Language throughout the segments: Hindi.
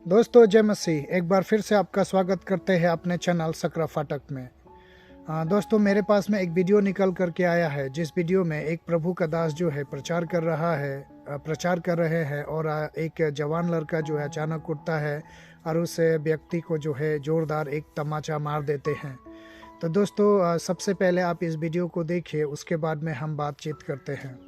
दोस्तों जय मसीह। एक बार फिर से आपका स्वागत करते हैं अपने चैनल सकरा फाटक में। दोस्तों मेरे पास में एक वीडियो निकल करके आया है, जिस वीडियो में एक प्रभु का दास जो है प्रचार कर रहे हैं और एक जवान लड़का जो है अचानक उठता है और उस व्यक्ति को जो है जोरदार एक तमाचा मार देते हैं। तो दोस्तों सबसे पहले आप इस वीडियो को देखिए, उसके बाद में हम बातचीत करते हैं।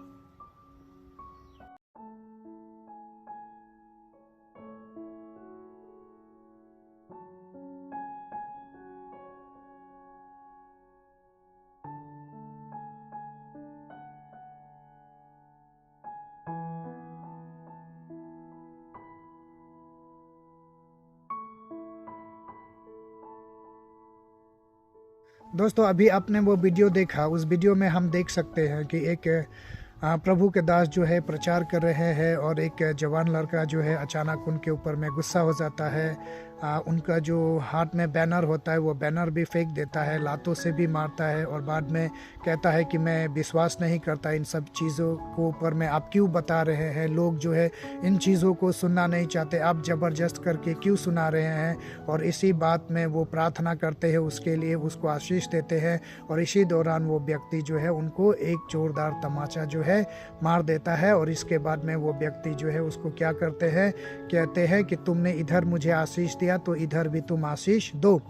दोस्तों अभी आपने वो वीडियो देखा, उस वीडियो में हम देख सकते हैं कि एक प्रभु के दास जो है प्रचार कर रहे हैं और एक जवान लड़का जो है अचानक उनके ऊपर में गुस्सा हो जाता है। उनका जो हाथ में बैनर होता है वो बैनर भी फेंक देता है, लातों से भी मारता है और बाद में कहता है कि मैं विश्वास नहीं करता इन सब चीज़ों को ऊपर में आप क्यों बता रहे हैं। लोग जो है इन चीज़ों को सुनना नहीं चाहते, आप ज़बरदस्त करके क्यों सुना रहे हैं। और इसी बात में वो प्रार्थना करते हैं, उसके लिए उसको आशीष देते हैं और इसी दौरान वो व्यक्ति जो है उनको एक जोरदार तमाचा जो है मार देता है। और इसके बाद में वो व्यक्ति जो है उसको क्या करते हैं, कहते हैं कि तुमने इधर मुझे आशीष दिया तो इधर भी तुम आशीष दो।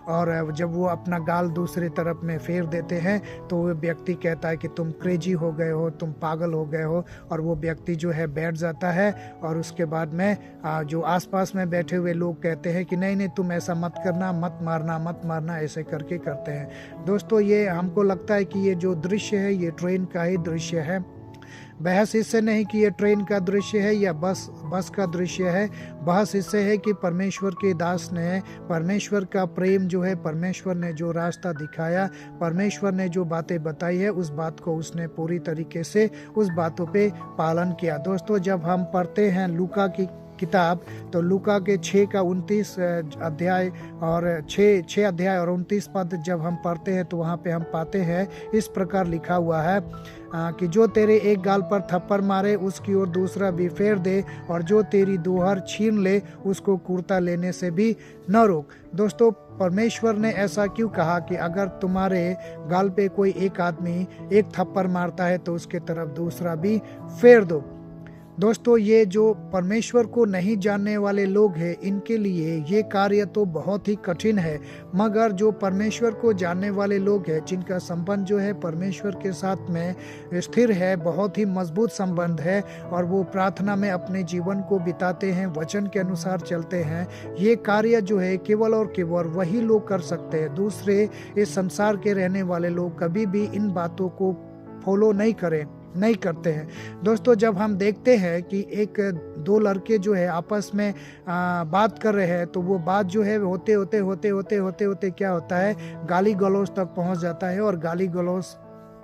और जब वो अपना गाल दूसरी तरफ में फेर देते हैं तो वो व्यक्ति कहता है कि तुम क्रेजी हो गए हो, तुम पागल हो गए हो। और वो व्यक्ति जो है बैठ जाता है और उसके बाद में जो आसपास में बैठे हुए लोग कहते हैं कि नहीं नहीं तुम ऐसा मत करना, मत मारना, ऐसे करके करते हैं। दोस्तों ये हमको लगता है कि ये जो दृश्य है ये ट्रेन का ही दृश्य है। बहस इससे नहीं कि ये ट्रेन का दृश्य है या बस का दृश्य है। बहस इससे है कि परमेश्वर के दास ने परमेश्वर का प्रेम जो है, परमेश्वर ने जो रास्ता दिखाया, परमेश्वर ने जो बातें बताई है, उस बात को उसने पूरी तरीके से उस बातों पे पालन किया। दोस्तों जब हम पढ़ते हैं लूका की किताब तो लूका के 6 का 29 अध्याय और 6 अध्याय और 29 पद जब हम पढ़ते हैं तो वहाँ पे हम पाते हैं इस प्रकार लिखा हुआ है कि जो तेरे एक गाल पर थप्पड़ मारे उसकी ओर दूसरा भी फेर दे, और जो तेरी दोहर छीन ले उसको कुर्ता लेने से भी न रोक। दोस्तों परमेश्वर ने ऐसा क्यों कहा कि अगर तुम्हारे गाल पे कोई एक आदमी एक थप्पड़ मारता है तो उसके तरफ दूसरा भी फेर दो। दोस्तों ये जो परमेश्वर को नहीं जानने वाले लोग हैं इनके लिए ये कार्य तो बहुत ही कठिन है, मगर जो परमेश्वर को जानने वाले लोग हैं, जिनका संबंध जो है परमेश्वर के साथ में स्थिर है, बहुत ही मजबूत संबंध है और वो प्रार्थना में अपने जीवन को बिताते हैं, वचन के अनुसार चलते हैं, ये कार्य जो है केवल और केवल वही लोग कर सकते हैं। दूसरे इस संसार के रहने वाले लोग कभी भी इन बातों को फॉलो नहीं करते हैं। दोस्तों जब हम देखते हैं कि एक दो लड़के जो है आपस में बात कर रहे हैं तो वो बात जो है होते होते क्या होता है, गाली गलौज तक पहुंच जाता है और गाली गलौज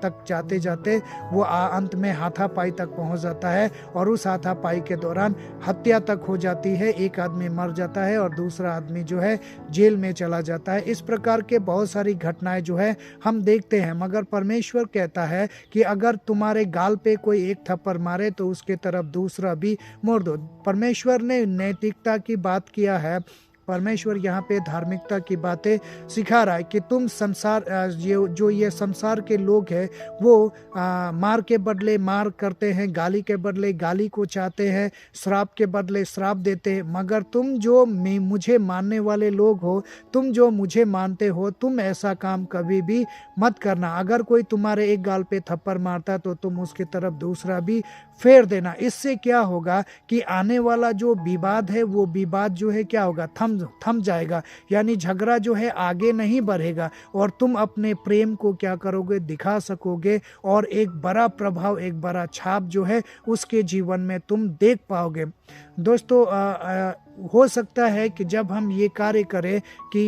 तक जाते जाते वो अंत में हाथापाई तक पहुंच जाता है और उस हाथापाई के दौरान हत्या तक हो जाती है। एक आदमी मर जाता है और दूसरा आदमी जो है जेल में चला जाता है। इस प्रकार के बहुत सारी घटनाएं जो है हम देखते हैं, मगर परमेश्वर कहता है कि अगर तुम्हारे गाल पे कोई एक थप्पड़ मारे तो उसके तरफ दूसरा भी मोड़ दो। परमेश्वर ने नैतिकता की बात किया है, परमेश्वर यहाँ पे धार्मिकता की बातें सिखा रहा है कि तुम संसार ये संसार के लोग हैं वो मार के बदले मार करते हैं, गाली के बदले गाली को चाहते हैं, श्राप के बदले श्राप देते हैं। मगर तुम जो मुझे मानने वाले लोग हो, तुम जो मुझे मानते हो, तुम ऐसा काम कभी भी मत करना। अगर कोई तुम्हारे एक गाल पे थप्पड़ मारता तो तुम उसकी तरफ दूसरा भी फेर देना। इससे क्या होगा कि आने वाला जो विवाद है वो विवाद जो है क्या होगा, थम जाएगा, यानी झगड़ा जो है आगे नहीं बढ़ेगा और तुम अपने प्रेम को क्या करोगे, दिखा सकोगे और एक बड़ा प्रभाव, एक बड़ा छाप जो है उसके जीवन में तुम देख पाओगे। दोस्तों हो सकता है कि जब हम ये कार्य करें कि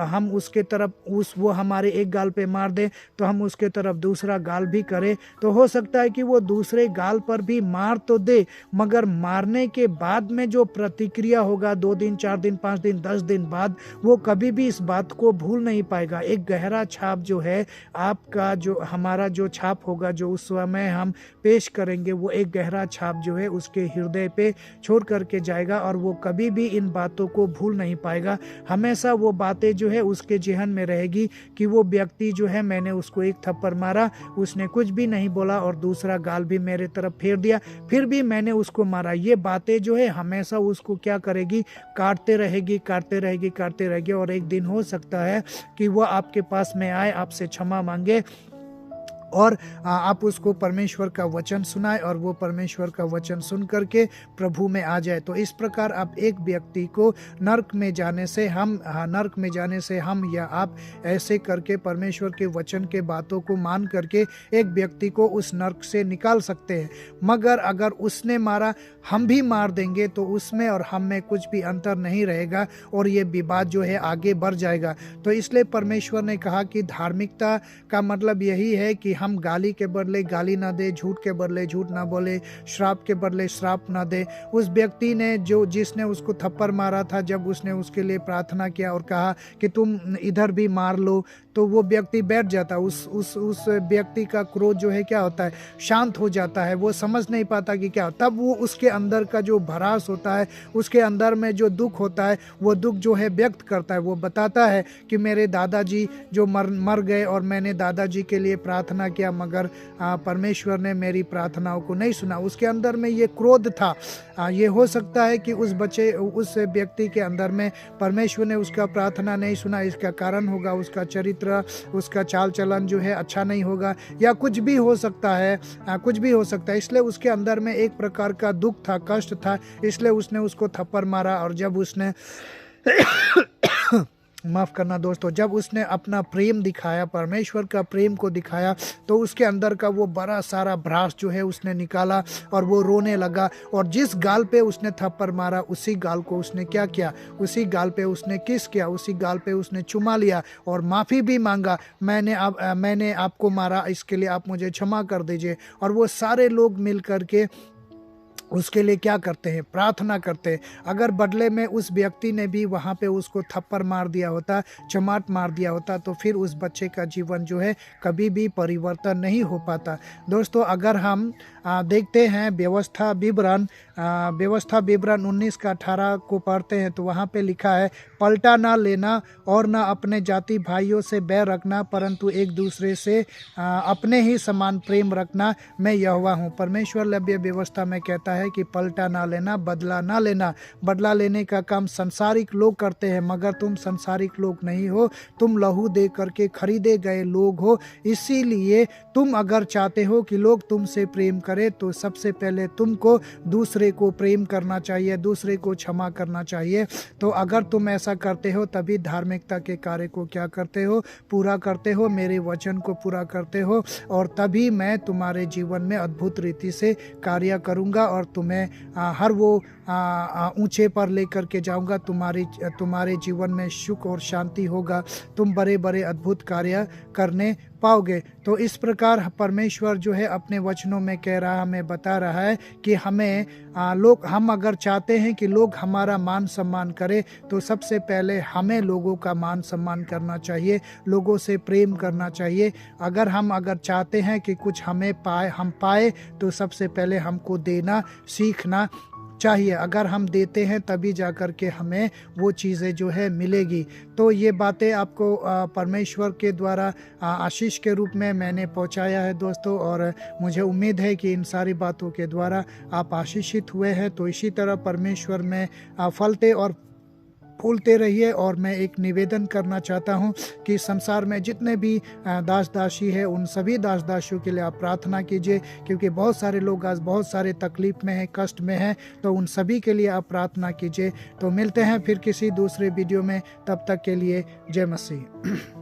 हम उसके तरफ वो हमारे एक गाल पे मार दे तो हम उसके तरफ दूसरा गाल भी करें, तो हो सकता है कि वो दूसरे गाल पर भी मार तो दे, मगर मारने के बाद में जो प्रतिक्रिया होगा 2 दिन 4 दिन 5 दिन 10 दिन बाद वो कभी भी इस बात को भूल नहीं पाएगा। एक गहरा छाप जो है आपका, जो हमारा जो छाप होगा, जो उस समय हम पेश करेंगे, वो एक गहरा छाप जो है उसके हृदय पे छोड़ करके जाएगा और वो कभी भी इन बातों को भूल नहीं पाएगा। हमेशा वो बातें जो है उसके जेहन में रहेगी कि वो व्यक्ति जो है, मैंने उसको एक थप्पड़ मारा, उसने कुछ भी नहीं बोला और दूसरा गाल भी मेरे तरफ फेर दिया, फिर भी मैंने उसको मारा। ये बातें जो है हमेशा उसको क्या करेगी, काटते रहेगी, काटते रहेगी, काटते रहेगी। और एक दिन हो सकता है कि वो आपके पास में आए, आपसे क्षमा मांगे और आप उसको परमेश्वर का वचन सुनाए और वो परमेश्वर का वचन सुन करके प्रभु में आ जाए। तो इस प्रकार आप एक व्यक्ति को नरक में जाने से हम या आप ऐसे करके परमेश्वर के वचन के बातों को मान करके एक व्यक्ति को उस नरक से निकाल सकते हैं। मगर अगर उसने मारा, हम भी मार देंगे, तो उसमें और हम में कुछ भी अंतर नहीं रहेगा और ये विवाद जो है आगे बढ़ जाएगा। तो इसलिए परमेश्वर ने कहा कि धार्मिकता का मतलब यही है कि हम गाली के बदले गाली ना दे, झूठ के बदले झूठ ना बोले, श्राप के बदले श्राप ना दे। उस व्यक्ति ने जिसने उसको थप्पड़ मारा था, जब उसने उसके लिए प्रार्थना किया और कहा कि तुम इधर भी मार लो, तो वो व्यक्ति बैठ जाता। उस व्यक्ति का क्रोध जो है क्या होता है, शांत हो जाता है। वो समझ नहीं पाता कि क्या, तब वो उसके अंदर का जो भरास होता है, उसके अंदर में जो दुख होता है, वो दुख जो है व्यक्त करता है। वो बताता है कि मेरे दादाजी जो मर गए और मैंने दादाजी के लिए प्रार्थना किया, मगर परमेश्वर ने मेरी प्रार्थनाओं को नहीं सुना। उसके अंदर में ये क्रोध था। ये हो सकता है कि उस व्यक्ति के अंदर में परमेश्वर ने उसका प्रार्थना नहीं सुना। इसका कारण होगा उसका चरित्र, उसका चाल चलन जो है अच्छा नहीं होगा, या कुछ भी हो सकता है, इसलिए उसके अंदर में एक प्रकार का दुख था, कष्ट था, इसलिए उसने उसको थप्पड़ मारा। और जब उसने माफ़ करना दोस्तों, जब उसने अपना प्रेम दिखाया, परमेश्वर का प्रेम को दिखाया, तो उसके अंदर का वो बड़ा सारा भ्रास जो है उसने निकाला और वो रोने लगा। और जिस गाल पे उसने थप्पड़ मारा, उसी गाल को उसने क्या किया, उसी गाल पे उसने किस किया, उसी गाल पे उसने चुमा लिया और माफ़ी भी मांगा। मैंने आपको मारा, इसके लिए आप मुझे क्षमा कर दीजिए। और वो सारे लोग मिल करके उसके लिए क्या करते हैं, प्रार्थना करते हैं। अगर बदले में उस व्यक्ति ने भी वहाँ पे उसको थप्पड़ मार दिया होता, चमाट मार दिया होता, तो फिर उस बच्चे का जीवन जो है कभी भी परिवर्तन नहीं हो पाता। दोस्तों, अगर हम देखते हैं व्यवस्था विवरण 19 का 18 को पढ़ते हैं, तो वहाँ पे लिखा है, पलटा ना लेना और ना अपने जाति भाइयों से बैर रखना, परंतु एक दूसरे से अपने ही समान प्रेम रखना, मैं यहोवा हूँ। परमेश्वर लव्य व्यवस्था में कहता है कि पलटा ना लेना, बदला ना लेना। बदला लेने का काम संसारिक लोग करते हैं, मगर तुम संसारिक लोग नहीं हो, तुम लहू दे करके खरीदे गए लोग हो। इसीलिए तुम अगर चाहते हो कि लोग तुमसे प्रेम करें, तो सबसे पहले तुमको दूसरे को प्रेम करना चाहिए, दूसरे को क्षमा करना चाहिए। तो अगर तुम ऐसा करते हो, तभी धार्मिकता के कार्य को क्या करते हो, पूरा करते हो, मेरे वचन को पूरा करते हो, और तभी मैं तुम्हारे जीवन में अद्भुत रीति से कार्य करूँगा और तुम्हें हर वो ऊंचे पर लेकर के जाऊंगा। तुम्हारे जीवन में सुख और शांति होगा, तुम बड़े बड़े अद्भुत कार्य करने पाओगे। तो इस प्रकार परमेश्वर जो है अपने वचनों में कह रहा, हमें बता रहा है कि हम अगर चाहते हैं कि लोग हमारा मान सम्मान करें, तो सबसे पहले हमें लोगों का मान सम्मान करना चाहिए, लोगों से प्रेम करना चाहिए। अगर चाहते हैं कि कुछ हम पाए, तो सबसे पहले हमको देना सीखना चाहिए। अगर हम देते हैं, तभी जाकर के हमें वो चीज़ें जो है मिलेगी। तो ये बातें आपको परमेश्वर के द्वारा आशीष के रूप में मैंने पहुंचाया है दोस्तों, और मुझे उम्मीद है कि इन सारी बातों के द्वारा आप आशीषित हुए हैं। तो इसी तरह परमेश्वर में फलते और फूलते रहिए। और मैं एक निवेदन करना चाहता हूं कि संसार में जितने भी दास दासी है, उन सभी दास दासियों के लिए आप प्रार्थना कीजिए, क्योंकि बहुत सारे लोग आज बहुत सारे तकलीफ में हैं, कष्ट में हैं। तो उन सभी के लिए आप प्रार्थना कीजिए। तो मिलते हैं फिर किसी दूसरे वीडियो में, तब तक के लिए जय मसीह।